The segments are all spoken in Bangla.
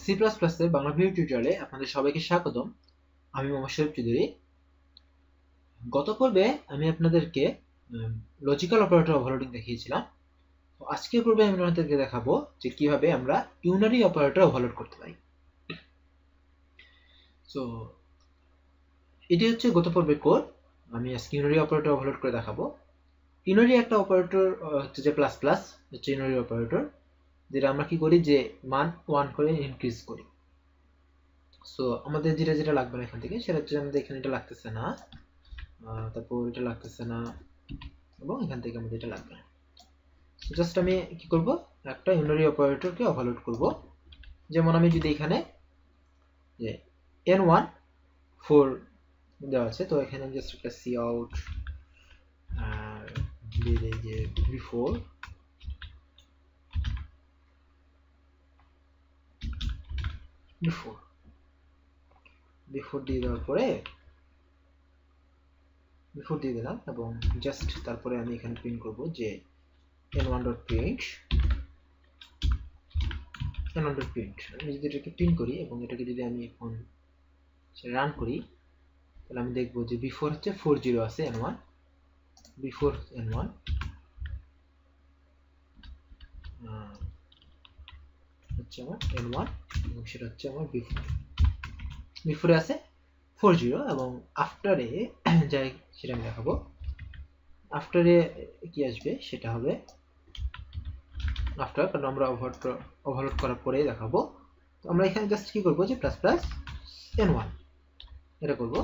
সি প্লাস প্লাসের বাংলা ভিডিও টিউটোরিয়ালে আপনাদের সবাইকে স্বাগতম। আমি মোহাম্মদ শরীফ চৌধুরী। গত পর্বে আমি আপনাদেরকে লজিক্যাল অপারেটর ওভারলোডিং দেখিয়েছিলাম। তো আজকের পর্বে আমি আপনাদেরকে দেখাবো যে কিভাবে আমরা ইউনারি অপারেটর ওভারলোড করতে পারি। সো এটি হচ্ছে গত পর্বের কোড। আমি আজকে ইউনারি অপারেটর ওভারলোড করে দেখাবো। ইউনারি একটা অপারেটর হচ্ছে যে প্লাস প্লাস হচ্ছে ইউনারি অপারেটর, যেটা আমরা কি করি যে মান 1 করে ইনক্রিজ করি। সো আমাদের যেটা লাগবে না এখান থেকে সেটা হচ্ছে আমাদের এখানে এটা লাগতেছে না, তারপর এটা লাগতেছে না, এবং এখান থেকে আমাদের এটা লাগবে না। জাস্ট আমি কি করব, একটা ইউনারি অপারেটরকে ওভারলোড করব। যেমন আমি যদি এখানে যে n1 4 দেওয়া আছে, তো এখানে জাস্ট একটা সি আউট দিয়ে দেই যে before দিয়ে দেওয়ার পরে বিফোর দিয়ে দিলাম, এবং জাস্ট তারপরে আমি এখানে প্রিন্ট করব যে n1.print n1.print। আমি যদি এটাকে প্রিন্ট করি এবং এটাকে যদি আমি এখন রান করি, তাহলে আমি দেখব যে বিফোর হচ্ছে 40 আছে n1, বিফোর n1 হচ্ছে আমার n1 এবং সেটা হচ্ছে আমার বিফোরে আছে 40, এবং আফটারে যাই সেটা আমি দেখাবো। আফটারে কি আসবে সেটা হবে আফটার, কারণ আমরা ওভারলোড করার পরেই দেখাবো। তো আমরা এখানে জাস্ট কি করবো যে প্লাস প্লাস n1 এটা করব।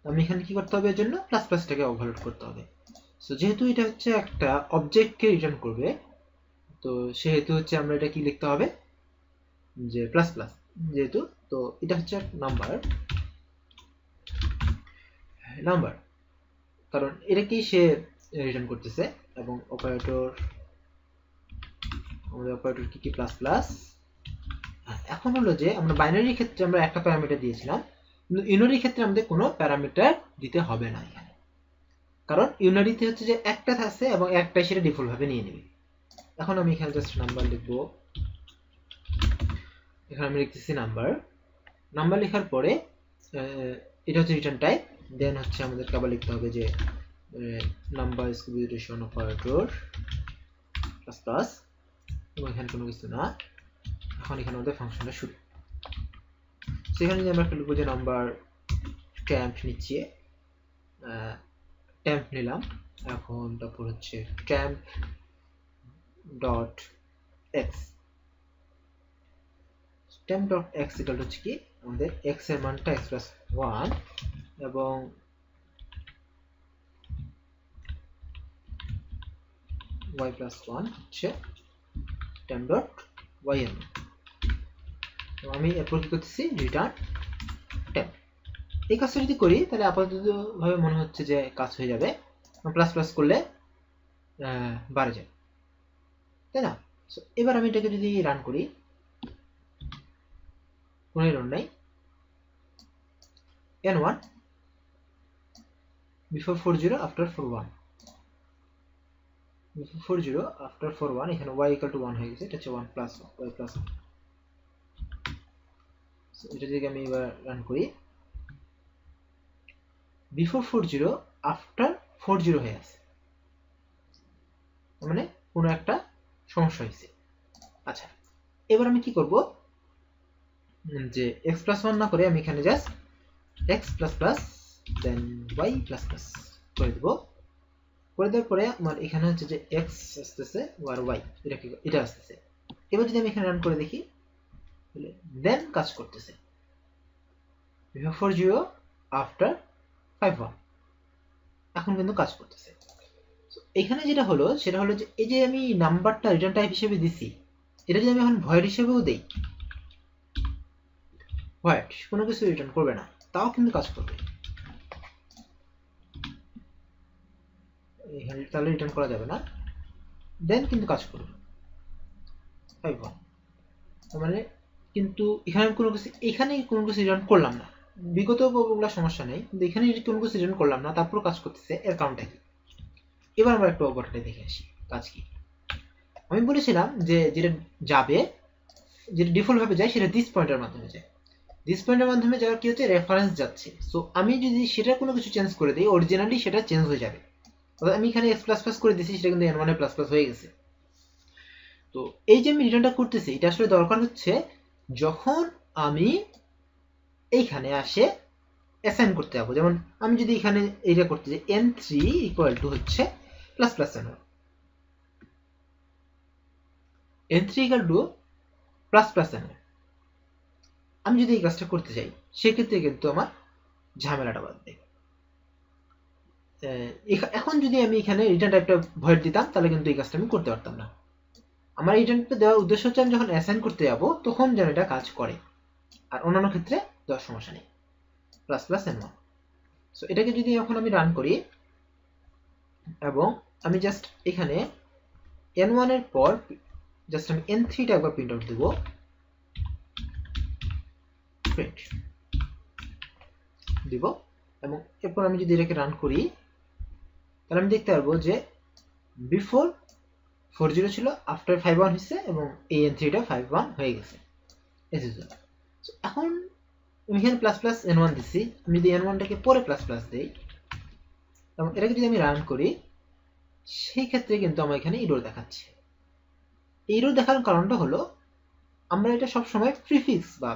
আমি এখানে কি করতে হবে, এর জন্য প্লাস প্লাসটাকে ওভারলোড করতে হবে। সো যেহেতু এটা হচ্ছে একটা অবজেক্টকে রিটার্ন করবে, তো সেহেতু হচ্ছে আমরা এটা কি লিখতে হবে যে প্লাস প্লাস, যেহেতু তো এটা হচ্ছে নাম্বার, কারণ এটা কি সে রিটার্ন করতেছে। এবং অপারেটর, আমাদের অপারেটর কি প্লাস প্লাস। এখন হলো যে আমরা বাইনারি ক্ষেত্রে আমরা একটা প্যারামিটার দিয়েছিলাম, কিন্তু ইউনারি ক্ষেত্রে আমাদের কোনো প্যারামিটার দিতে হবে না এখানে, কারণ ইউনারিতে হচ্ছে যে একটা আছে এবং একটাই সেটা ডিফল্ট ভাবে নিয়ে নেবে। এখন আমি এখানে জাস্ট নাম্বার লিখবো, এখানে আমি লিখতেছি নাম্বার লেখার পরে এটা হচ্ছে রিটার্ন টাইপ। দেন হচ্ছে আমাদেরকে আবার লিখতে হবে যে নাম্বার স্কুবিউটেশন অপারেটর প্লাস প্লাস, এবং এখানে কোনো কিছু না। এখন এখানে আমাদের ফাংশনটা শুরু। সেখানে যে আমরা লিখবো যে নাম্বার ট্যাম্প নিচ্ছে, ট্যাম্প নিলাম। এখন তারপর হচ্ছে temp dot x, temp dot x equal হচ্ছে কি আমাদের x এর মানটা x plus 1 এবং y plus 1 হচ্ছে temp dot y এর মান। তো আমি এরপর কি করতেছি রিটার্ন temp। এই কাজটা যদি করি তাহলে আপাতত ভাবে মনে হচ্ছে যে কাজ হয়ে যাবে, প্লাস প্লাস করলে বাড়ে যায়, তাই না? এবার আমি এটাকে যদি রান করি, কোনো এরর নাই। n1 before 40 after 41, before 40 after 41, এখানে y equal to 1 হয়ে গেছে, এটা হচ্ছে 1 plus y plus 1। সো এটা যদি আমি এবার রান করি, before 40 after 40 হয়ে আছে, মানে কোনো একটা সমস্যা হয়েছে। আচ্ছা, এবার আমি কি করব যে x plus 1 না করে আমি এখানে জাস্ট x plus plus দেন y plus plus করে দেব। করে দেওয়ার পরে আমার এখানে হচ্ছে যে x আসতেছে আর y এটা আসতেছে। এবার যদি আমি এখানে রান করে দেখি, দেন কাজ করতেছে before 40 after 51, এখন কিন্তু কাজ করতেছে। এখানে যেটা হলো সেটা হলো যে এই যে আমি নাম্বারটা রিটার্ন টাইপ হিসেবে দিছি, এটা যদি আমি এখন ভয়েড হিসেবেও দেই, ভয়েড কোনো কিছু রিটার্ন করবে না, তাও কিন্তু কাজ করবে। এখানে তাহলে রিটার্ন করা যাবে না, দেন কিন্তু কাজ করবে 51। মানে কিন্তু এখানে কোনো কিছু, এখানে কোনো কিছু রিটার্ন করলাম না, বিগত ওগুলো সমস্যা নেই, কিন্তু এখানে কোনো কিছু রিটার্ন করলাম না, তারপর কাজ করতেছে, এর কারণটা কি? এবার আমরা একটু অপারেটরে দেখে আসি কাজ কি। আমি বলেছিলাম যে যেটা যাবে যেটা ডিফল্ট ভাবে যায় সেটা দিস পয়েন্টের মাধ্যমে যায়। দিস পয়েন্টের মাধ্যমে যাওয়ার কি হচ্ছে, রেফারেন্স যাচ্ছে। সো আমি যদি সেটা কোনো কিছু চেঞ্জ করে দিই, অরিজিনালি সেটা চেঞ্জ হয়ে যাবে। অর্থাৎ আমি এখানে এক্স প্লাস প্লাস করে দিয়েছি, সেটা কিন্তু n1 এ প্লাস প্লাস হয়ে গেছে। তো এই যে আমি রিটার্নটা করতেছি, এটা আসলে দরকার হচ্ছে যখন আমি এইখানে আসে অ্যাসাইন করতে যাবো। যেমন আমি যদি এখানে এইটা করতে যাই n3 ইকুয়াল টু হচ্ছে plus plus n1, n3 equal to plus plus n1, আমি যদি এই কাজটা করতে চাই সেক্ষেত্রে কিন্তু আমার ঝামেলাটা বাঁধবে। এখন যদি আমি এখানে রিটার্ন টাইপটা ভয়েড দিতাম তাহলে কিন্তু এই কাজটা আমি করতে পারতাম না। আমার রিটার্নটা দেওয়ার উদ্দেশ্য হচ্ছে আমি যখন অ্যাসাইন করতে যাব তখন যেন এটা কাজ করে, আর অন্যান্য ক্ষেত্রে দেওয়ার সমস্যা নেই। Plus plus n1। সো এটাকে যদি এখন আমি রান করি এবং আমি জাস্ট এখানে n1 এর পর জাস্ট আমি n3টা একবার প্রিন্ট আউট দেব, প্রিন্ট দিব, এবং এরপর আমি যদি এটাকে রান করি তাহলে আমি দেখতে পারবো যে বিফোর 40 ছিল, আফটার 51 হয়েছে, এবং এই n3টা 51 হয়ে গেছে। এখন আমি এখানে প্লাস প্লাস n1 দিচ্ছি, আমি যদি n1টাকে পরে প্লাস প্লাস দিই এবং এটাকে যদি আমি রান করি সেই ক্ষেত্রে কিন্তু আমার এখানে এরর দেখাচ্ছে। এরর দেখার কারণটা হলো আমরা এটা সবসময় প্রিফিক্স বা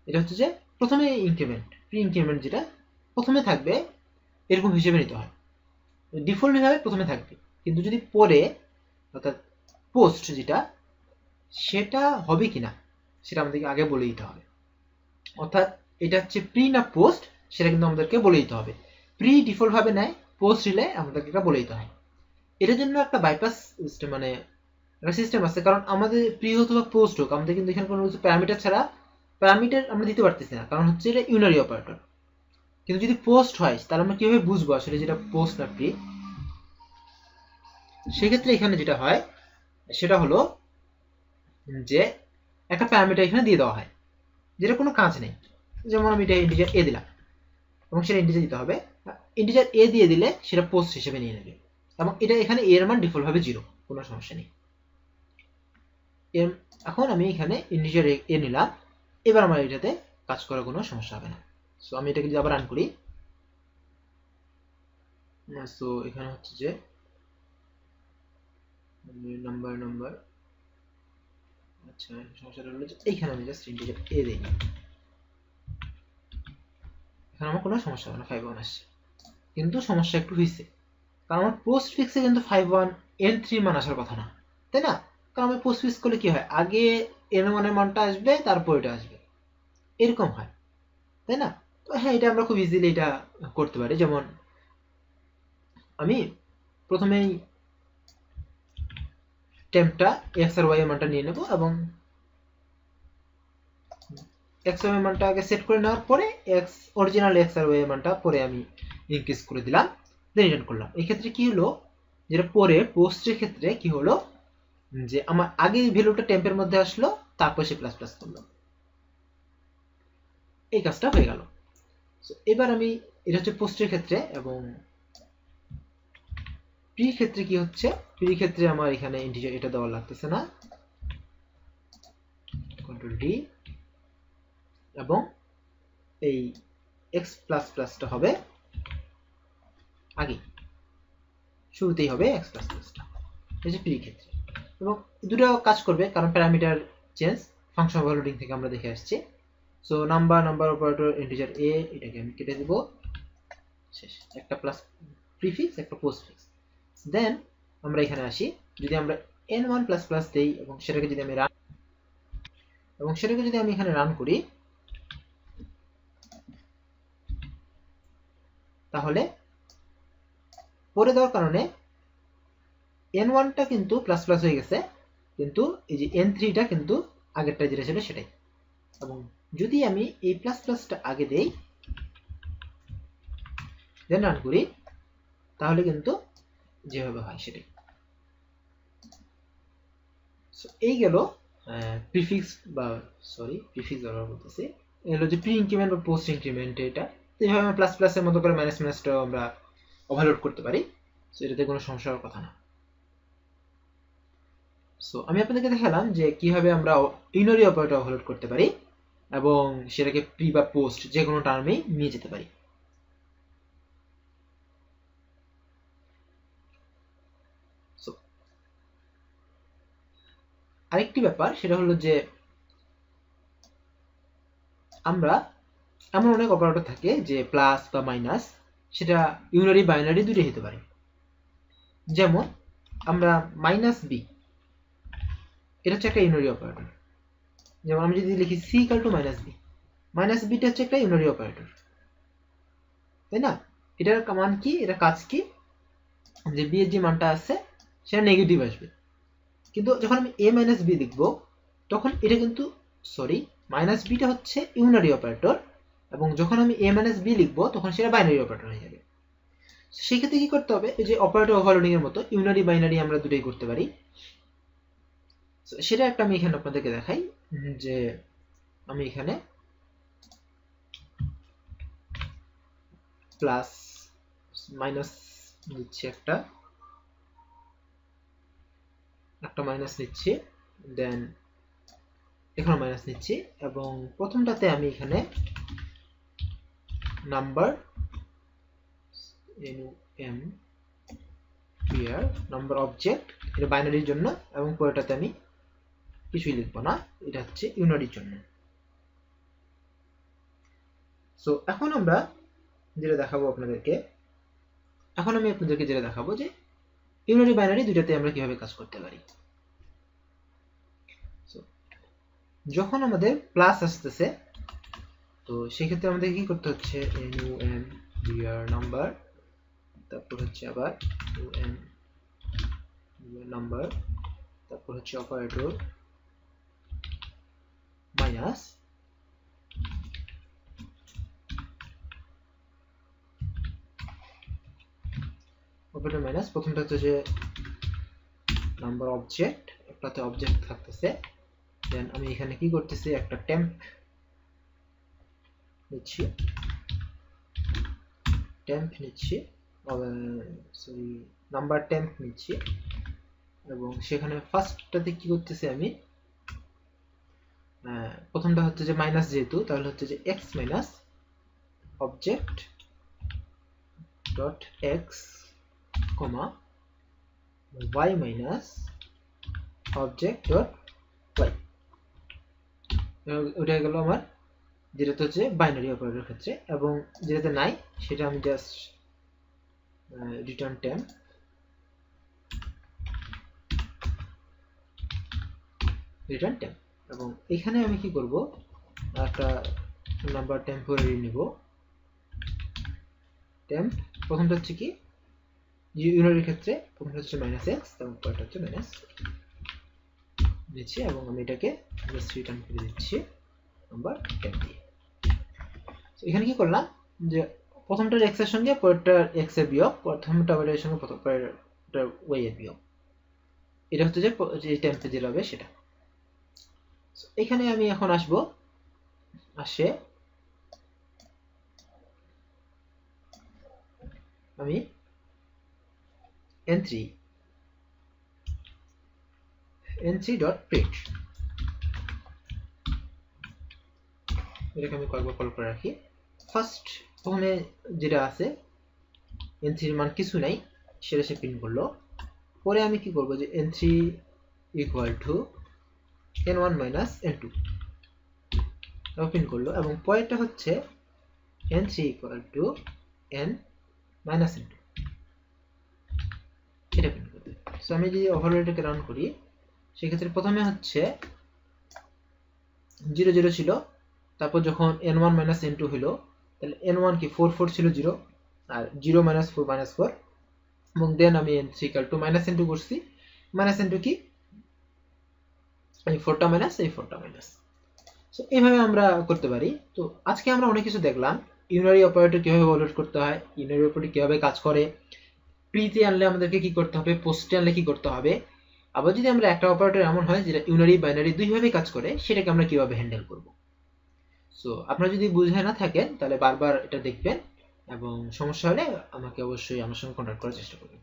এটা হচ্ছে যে প্রথমে ইনক্রিমেন্ট, প্রি ইনক্রিমেন্ট যেটা প্রথমে থাকবে এরকম হিসেবে নিতে হয়, ডিফল্ট হিসাবে প্রথমে থাকবে। কিন্তু যদি পরে অর্থাৎ পোস্ট যেটা সেটা হবে কিনা সেটা আমাদেরকে আগে বলে দিতে হবে। অর্থাৎ এটা হচ্ছে প্রি না পোস্ট সেটা কিন্তু আমাদেরকে বলে দিতে হবে। প্রি ডিফল্ট ভাবে নেয়, পোস্ট দিলে আমাদেরকে এটা বলে দিতে হয়। এটার জন্য একটা বাইপাস সিস্টেম মানে একটা সিস্টেম আছে, কারণ আমাদের প্রি হোক বা পোস্ট হোক আমাদের কিন্তু এখানে কোনো কিছু প্যারামিটার ছাড়া প্যারামিটার আমরা দিতে পারতেছি না, কারণ হচ্ছে এটা ইউনারি অপারেটর। কিন্তু যদি পোস্ট হয় তাহলে আমরা কিভাবে বুঝবো আসলে যেটা পোস্ট না প্রি? সেক্ষেত্রে এখানে যেটা হয় সেটা হলো যে একটা প্যারামিটার এখানে দিয়ে দেওয়া হয় যেটা কোনো কাজ নেই। যেমন আমি এটা ইন্টিজার এ দিলাম এবং সেটা ইন্টিজার দিতে হবে, ইন্টিজার এ দিয়ে দিলে সেটা পোস্ট হিসেবে নিয়ে নেবে, এবং এটা এখানে এর মান ডিফল্ট ভাবে 0, কোনো সমস্যা নেই। এখন আমি এখানে ইন্টিজার এ নিলাম, এবার আমার এটাতে কাজ করার কোনো সমস্যা হবে না। সো আমি এটাকে যদি আবার রান করি, সো এখানে হচ্ছে যে নাম্বার আচ্ছা সমস্যাটা হলো যে এইখানে আমি জাস্ট ইন্টিজার এ দিই, এখানে আমার কোনো সমস্যা হবে না, 51 আসছে। কিন্তু সমস্যা একটু হয়েছে, কারণ আমার পোস্ট ফিক্সে কিন্তু 51 n3 মান আসার কথা না, তাই না? কারণ আমি পোস্ট ফিক্স করলে কি হয়, আগে n1 এর মানটা আসবে তারপর এটা আসবে, এরকম হয়, তাই না? তো হ্যাঁ, এটা আমরা খুব ইজিলি এটা করতে পারি। যেমন আমি প্রথমেই টেম্পটা x আর y এর মানটা নিয়ে নেব এবং x y এর মানটা আগে সেট করে নেওয়ার পরে অরিজিনাল x আর y এর মানটা পরে আমি ইনক্রিজ করে দিলাম, দেন রিটার্ন করলাম। এই ক্ষেত্রে কি হলো, যেটা পরে পোস্টের ক্ষেত্রে কি হলো যে আমার আগে ভ্যালুটা টেম্পের মধ্যে আসলো, তারপর সে প্লাস প্লাস করলো, এই কাজটা হয়ে গেল। এবার আমি এটা হচ্ছে পোস্টের ক্ষেত্রে, এবং প্রি ক্ষেত্রে কি হচ্ছে, প্রি ক্ষেত্রে আমার এখানে ইন্টিজার এটা দেওয়া লাগতেছে না, কন্ট্রোল ডি, এবং এই এক্স প্লাস প্লাসটা হবে আগে, শুরুতেই হবে এক্স প্লাস প্লাসটা, এই যে প্রি ক্ষেত্রে। এবং দুটো কাজ করবে কারণ প্যারামিটার চেঞ্জ ফাংশন ওভারলোডিং থেকে আমরা দেখে আসছি। সো নাম্বার অপারেটর ইন্টিজার এ, এটাকে আমি কেটে দেব, শেষ। একটা প্লাস প্রিফিক্স একটা পোস্টফিক্স। দেন আমরা এখানে আসি, যদি আমরা n1 প্লাস প্লাস দেই এবং সেটাকে যদি আমি এখানে রান করি, তাহলে পরে দেওয়ার কারণে n1টা কিন্তু প্লাস প্লাস হয়ে গেছে, কিন্তু এই যে n3টা কিন্তু আগেরটা যেটা ছিল সেটাই। এবং যদি আমি এই প্লাস প্লাসটা আগে দেই দেন রান করি, তাহলে কিন্তু যেভাবে হয় সেটাই। এই গেল প্রিফিক্স বা প্রিফিক্স ব্যবহার করতেছি, এগুলো যে প্রি ইনক্রিমেন্ট বা পোস্ট ইনক্রিমেন্ট, এটা এইভাবে আমরা প্লাস প্লাসের মতো করে মাইনাস মাইনাসটাও আমরা ওভারলোড করতে পারি। সো এটাতে কোনো সমস্যা হওয়ার কথা না। সো আমি আপনাদেরকে দেখালাম যে কিভাবে আমরা ইউনারি অপারেটর ওভারলোড করতে পারি এবং সেটাকে প্রি বা পোস্ট যে কোনো টার্মেই নিয়ে যেতে পারি। সো আরেকটি ব্যাপার সেটা হলো যে আমরা এমন অনেক অপারেটর থাকে যে প্লাস বা মাইনাস সেটা ইউনারি বাইনারি দুটোই হতে পারে। যেমন আমরা মাইনাস বি, এটা হচ্ছে একটা ইউনারি অপারেটর। যেমন আমি যদি লিখি C equal to minus B, minus beta হচ্ছে একটা ইউনারি অপারেটর, তাই না? এটার মান কি, এটা কাজ কি, যে বি এর যে মানটা আছে সেটা নেগেটিভ আসবে। কিন্তু যখন আমি এ মাইনাস বি লিখবো তখন এটা কিন্তু সরি মাইনাস বিটা হচ্ছে ইউনারি অপারেটর, এবং যখন আমি এ মাইনাস বি লিখবো তখন সেটা বাইনারি অপারেটর হয়ে যাবে। সেক্ষেত্রে কি করতে হবে, এই যে অপারেটর ওভারলোডিং এর মতো ইউনারি বাইনারি আমরা দুটোই করতে পারি। সেটা একটা আমি এখানে আপনাদেরকে দেখাই, যে আমি এখানে প্লাস মাইনাস নিচ্ছি, একটা মাইনাস নিচ্ছি, দেন এখানে মাইনাস নিচ্ছি, এবং প্রথমটাতে আমি এখানে নাম্বার নাম্বার অবজেক্ট, এটা বাইনারির জন্য, এবং পরেরটাতে আমি কিছুই লিখবো না, এটা হচ্ছে ইউনারির জন্য। সো এখন আমরা যেটা দেখাবো আপনাদেরকে, যেটা দেখাবো যে ইউনারি বাইনারি দুটাতে আমরা কিভাবে কাজ করতে পারি। যখন আমাদের প্লাস আসতেছে তো সেক্ষেত্রে আমাদের কি করতে হচ্ছে, নাম্বার, তারপর হচ্ছে আবার নাম্বার, তারপর হচ্ছে অপারেটর মাইনাস, অপারেটর মাইনাস, প্রথমটা হচ্ছে যে নাম্বার অবজেক্ট, একটাতে অবজেক্ট থাকতেছে, দেন আমি এখানে কি করতেছি, একটা টেম্প নিচ্ছি, সরি নাম্বার টেম্প নিচ্ছি, এবং সেখানে ফার্স্টটাতে কি করতেছি আমি, প্রথমটা হচ্ছে যে মাইনাস, যেহেতু তাহলে হচ্ছে যে x minus object dot x comma y minus object dot y. ওটা গেল আমার যেটা হচ্ছে বাইনারি অপারেটর ক্ষেত্রে, এবং যেটাতে নাই সেটা আমি জাস্ট রিটার্ন টেম্প, এবং এখানে আমি কি করব, একটা নাম্বার টেম্পোরারি নিব, টেম্প, প্রথমটা হচ্ছে কি ইউনারির ক্ষেত্রে প্রথমটা হচ্ছে মাইনাস এক্স, এবং পরেরটা হচ্ছে মাইনাস নিচ্ছি, এবং আমি এটাকে জাস্ট রিটার্ন করে দিচ্ছি নাম্বার টেম্প দিয়ে। এখানে কি করলাম, যে প্রথমটার এক্স এর সঙ্গে পরেরটার এক্স এর বিয়োগ, প্রথমটা ওয়াই এর সঙ্গে পরেরটার ওয়াই এর বিয়োগ, এটা হচ্ছে যে টেম্পে যেটা হবে সেটা। এখানে আমি এখন আসবো, আসে আমি n3 ডট প্রিন্ট, এটাকে আমি কয়েকবার কল করে রাখি। ফার্স্ট ওখানে যেটা আছে n3 এর মান কিছু নাই, সেটা সে প্রিন্ট করলো। পরে আমি কি করব, যে n3 equal to n1 minus n2 print করলো, এবং পরেরটা হচ্ছে n3 equal to n minus n2, এটা প্রিন্ট করবে। সো আমি যদি ওভারলোডটাকে রান করি, সেক্ষেত্রে প্রথমে হচ্ছে 0 0 ছিল, তারপর যখন n1 মাইনাস n2 হলো, তাহলে n1 কি 4 4 ছিল 0, আর 0 মাইনাস 4 মাইনাস 4, এবং দেন আমি n3 equal to minus n2 করছি, মাইনাস n2 কি এই 4টা মাইনাস, এই 4টা মাইনাস। সো এইভাবে আমরা করতে পারি। তো আজকে আমরা অনেক কিছু দেখলাম, ইউনারি অপারেটর কিভাবে ওভারলোড করতে হয়, ইউনারি অপারেটর কিভাবে কাজ করে, প্রিতে আনলে আমাদেরকে কি করতে হবে, পোস্টে আনলে কি করতে হবে, আবার যদি আমরা একটা অপারেটর এমন হয় যেটা ইউনারি বাইনারি দুইভাবে কাজ করে, সেটাকে আমরা কিভাবে হ্যান্ডেল করব। সো আপনারা যদি বুঝে না থাকেন তাহলে বারবার এটা দেখবেন, এবং সমস্যা হলে আমাকে অবশ্যই আমার সঙ্গে কন্ট্যাক্ট করার চেষ্টা করবেন।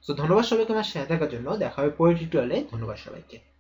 তো ধন্যবাদ সবাইকে আমার সাথে থাকার জন্য। দেখা হবে পরের টিউটোরিয়ালে। ধন্যবাদ সবাইকে।